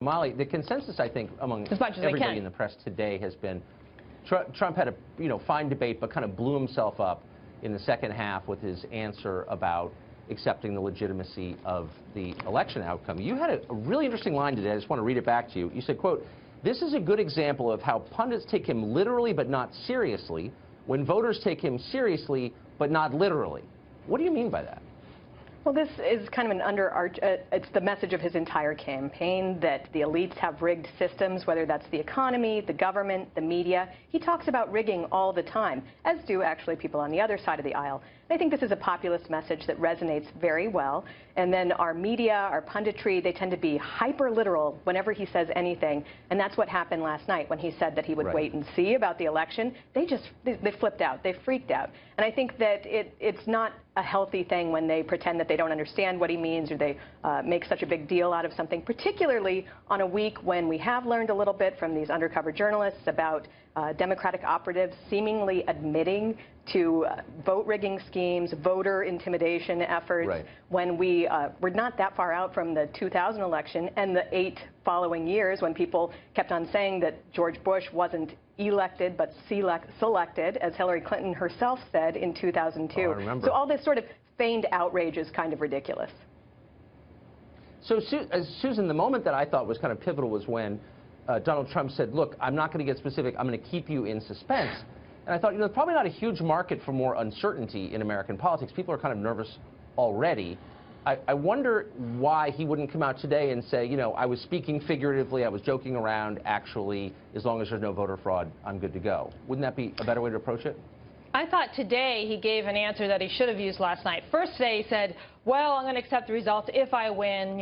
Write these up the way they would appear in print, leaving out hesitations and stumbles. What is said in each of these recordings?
Molly, the consensus, I think, among as much as everybody in the press today has been Trump had a fine debate, but kind of blew himself up in the second half with his answer about accepting the legitimacy of the election outcome. You had a really interesting line today. I just want to read it back to you. You said, quote, "This is a good example of how pundits take him literally but not seriously, when voters take him seriously but not literally." What do you mean by that? Well, this is kind of an it's the message of his entire campaign that the elites have rigged systems, whether that's the economy, the government, the media. He talks about rigging all the time, as do actually people on the other side of the aisle. And I think this is a populist message that resonates very well. And then our media, our punditry, they tend to be hyper-literal whenever he says anything. And that's what happened last night when he said that he would wait and see about the election. They flipped out. They freaked out. And I think that it's not a healthy thing when they pretend that they don't understand what he means, or they make such a big deal out of something, particularly on a week when we have learned a little bit from these undercover journalists about Democratic operatives seemingly admitting to vote rigging schemes, voter intimidation efforts, when we're not that far out from the 2000 election and the 8 following years when people kept on saying that George Bush wasn't elected but selected, as Hillary Clinton herself said in 2002. Oh, I remember. So all this sort of feigned outrage is kind of ridiculous. So, Susan, the moment that I thought was kind of pivotal was when Donald Trump said, look, I'm not going to get specific, I'm going to keep you in suspense. And I thought, there's probably not a huge market for more uncertainty in American politics. People are kind of nervous already. I wonder why he wouldn't come out today and say, I was speaking figuratively, I was joking around, actually, as long as there's no voter fraud, I'm good to go. Wouldn't that be a better way to approach it? I thought today he gave an answer that he should have used last night. First today he said, well, I'm going to accept the results if I win,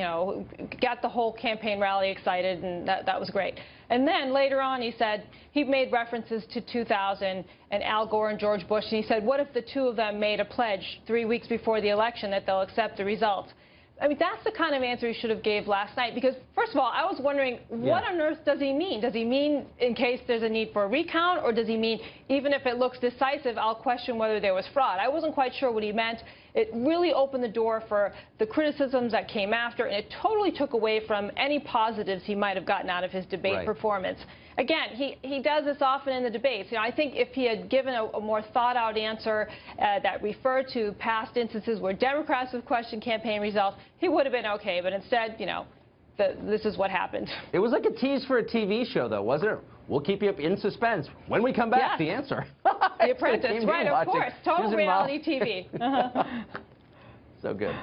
got the whole campaign rally excited, and that was great. And then later on he said, he made references to 2000 and Al Gore and George Bush, and he said, what if the two of them made a pledge 3 weeks before the election that they'll accept the results? I mean, that's the kind of answer he should have gave last night, because, first of all, I was wondering, what on earth does he mean? Does he mean in case there's a need for a recount, or does he mean even if it looks decisive, I'll question whether there was fraud? I wasn't quite sure what he meant. It really opened the door for the criticisms that came after, and it totally took away from any positives he might have gotten out of his debate performance. Again, he does this often in the debates. I think if he had given a more thought-out answer that referred to past instances where Democrats have questioned campaign results, he would have been okay. But instead, this is what happened. It was like a tease for a TV show, though, wasn't it? We'll keep you up in suspense. When we come back, the answer. The Apprentice, right, of course. Total reality TV. So good.